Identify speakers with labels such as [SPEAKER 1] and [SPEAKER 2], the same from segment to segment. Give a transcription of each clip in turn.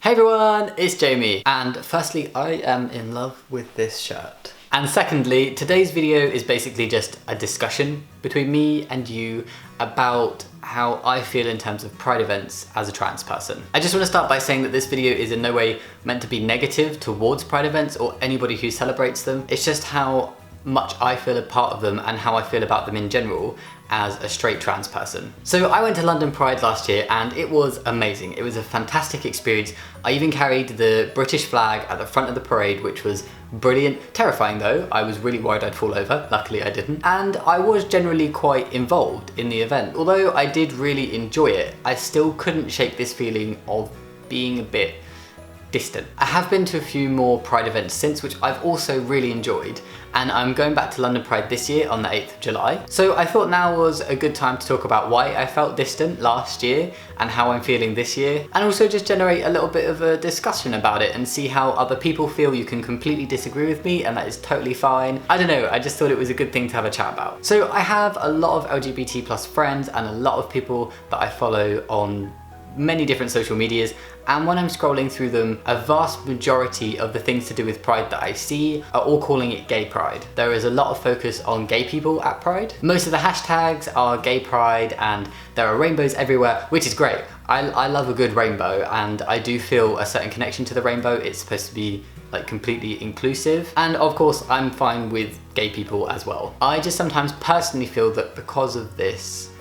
[SPEAKER 1] Hey everyone, it's Jamie, and firstly, I am in love with this shirt. And secondly, today's video is basically just a discussion between me and you about how I feel in terms of Pride events as a trans person. I just want to start by saying that this video is in no way meant to be negative towards Pride events or anybody who celebrates them. It's just how much I feel a part of them and how I feel about them in general as a straight trans person. So I went to London Pride last year and it was amazing. It was a fantastic experience. I even carried the British flag at the front of the parade, which was brilliant. Terrifying though, I was really worried I'd fall over. Luckily I didn't. And I was generally quite involved in the event. Although I did really enjoy it, I still couldn't shake this feeling of being a bit distant. I have been to a few more Pride events since, which I've also really enjoyed, and I'm going back to London Pride this year on the 8th of July. So I thought now was a good time to talk about why I felt distant last year and how I'm feeling this year, and also just generate a little bit of a discussion about it and see how other people feel. You can completely disagree with me and that is totally fine. I don't know, I just thought it was a good thing to have a chat about. So I have a lot of LGBT plus friends and a lot of people that I follow on many different social medias, and when I'm scrolling through them, a vast majority of the things to do with Pride that I see are all calling it gay Pride. There is a lot of focus on gay people at Pride. Most of the hashtags are gay Pride and there are rainbows everywhere, which is great. I love a good rainbow and I do feel a certain connection to the rainbow. It's supposed to be like completely inclusive, and of course I'm fine with gay people as well. I just sometimes personally feel that because of this,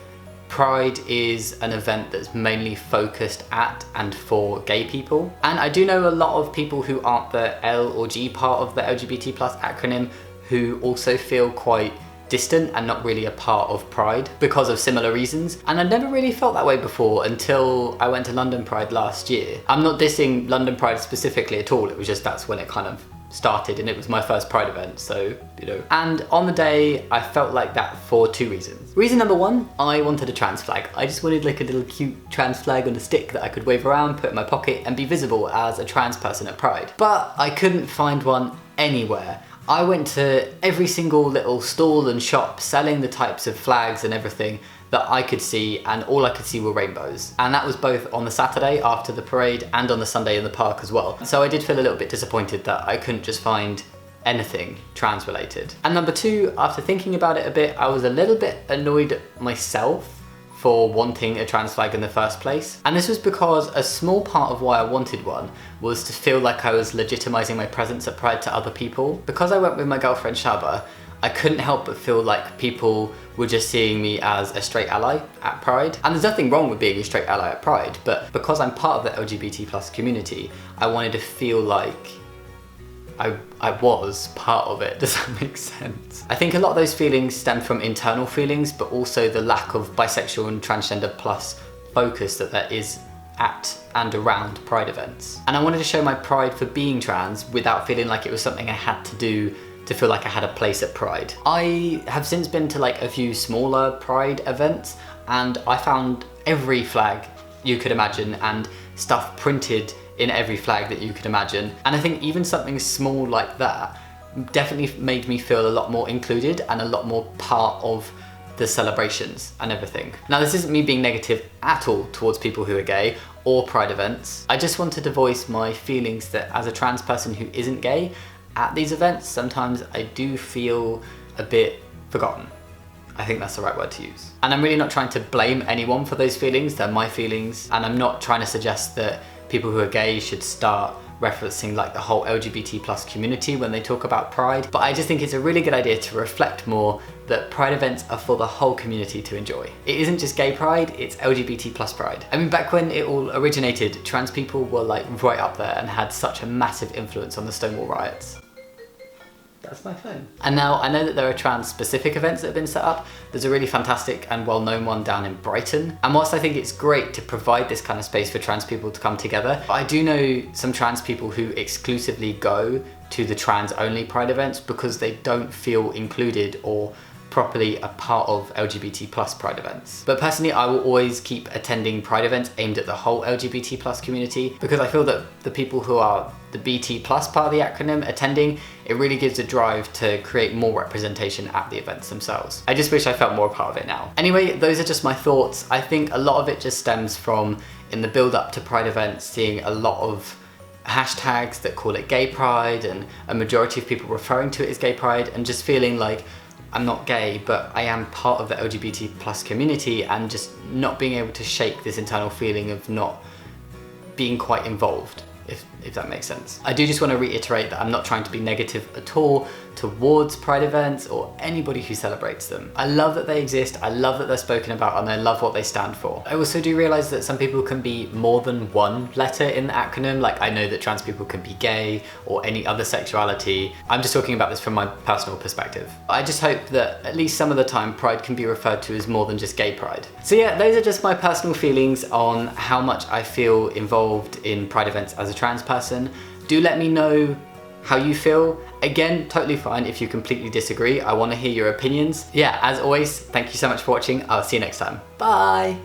[SPEAKER 1] Pride is an event that's mainly focused at and for gay people. And I do know a lot of people who aren't the L or G part of the LGBT plus acronym who also feel quite distant and not really a part of Pride because of similar reasons. And I'd never really felt that way before until I went to London Pride last year. I'm not dissing London Pride specifically at all, it was just that's when it kind of started and it was my first Pride event, so you know. And on the day I felt like that for two reasons. Reason number one, I wanted a trans flag. I just wanted like a little cute trans flag on a stick that I could wave around, put in my pocket and be visible as a trans person at Pride. But I couldn't find one anywhere. I went to every single little stall and shop selling the types of flags and everything that I could see, and all I could see were rainbows. And that was both on the Saturday after the parade and on the Sunday in the park as well. So I did feel a little bit disappointed that I couldn't just find anything trans related. And number two, after thinking about it a bit, I was a little bit annoyed myself for wanting a trans flag in the first place. And this was because a small part of why I wanted one was to feel like I was legitimizing my presence at Pride to other people. Because I went with my girlfriend Shaba, I couldn't help but feel like people were just seeing me as a straight ally at Pride. And there's nothing wrong with being a straight ally at Pride, but because I'm part of the LGBT plus community, I wanted to feel like I was part of it. Does that make sense? I think a lot of those feelings stem from internal feelings, but also the lack of bisexual and transgender plus focus that there is at and around Pride events. And I wanted to show my pride for being trans without feeling like it was something I had to do to feel like I had a place at Pride. I have since been to like a few smaller Pride events and I found every flag you could imagine and stuff printed in every flag that you could imagine. And I think even something small like that definitely made me feel a lot more included and a lot more part of the celebrations and everything. Now this isn't me being negative at all towards people who are gay or Pride events. I just wanted to voice my feelings that as a trans person who isn't gay, at these events, sometimes I do feel a bit forgotten. I think that's the right word to use. And I'm really not trying to blame anyone for those feelings, they're my feelings. And I'm not trying to suggest that people who are gay should start referencing like the whole LGBT plus community when they talk about Pride. But I just think it's a really good idea to reflect more that Pride events are for the whole community to enjoy. It isn't just gay Pride, it's LGBT plus Pride. I mean, back when it all originated, trans people were like right up there and had such a massive influence on the Stonewall riots. That's my phone. And now I know that there are trans specific events that have been set up. There's a really fantastic and well-known one down in Brighton. And whilst I think it's great to provide this kind of space for trans people to come together, I do know some trans people who exclusively go to the trans only Pride events because they don't feel included or properly a part of LGBT plus Pride events. But personally, I will always keep attending Pride events aimed at the whole LGBT plus community because I feel that the people who are the BT plus part of the acronym attending, it really gives a drive to create more representation at the events themselves. I just wish I felt more a part of it now. Anyway, those are just my thoughts. I think a lot of it just stems from in the build up to Pride events, seeing a lot of hashtags that call it gay pride and a majority of people referring to it as gay pride, and just feeling like I'm not gay, but I am part of the LGBT plus community, and just not being able to shake this internal feeling of not being quite involved, if that makes sense. I do just want to reiterate that I'm not trying to be negative at all towards Pride events or anybody who celebrates them. I love that they exist, I love that they're spoken about, and I love what they stand for. I also do realise that some people can be more than one letter in the acronym. Like, I know that trans people can be gay or any other sexuality. I'm just talking about this from my personal perspective. I just hope that at least some of the time Pride can be referred to as more than just gay pride. So yeah, those are just my personal feelings on how much I feel involved in Pride events as a trans person. Do let me know how you feel. Again, totally fine if you completely disagree. I want to hear your opinions. Yeah, as always, thank you so much for watching. I'll see you next time. Bye!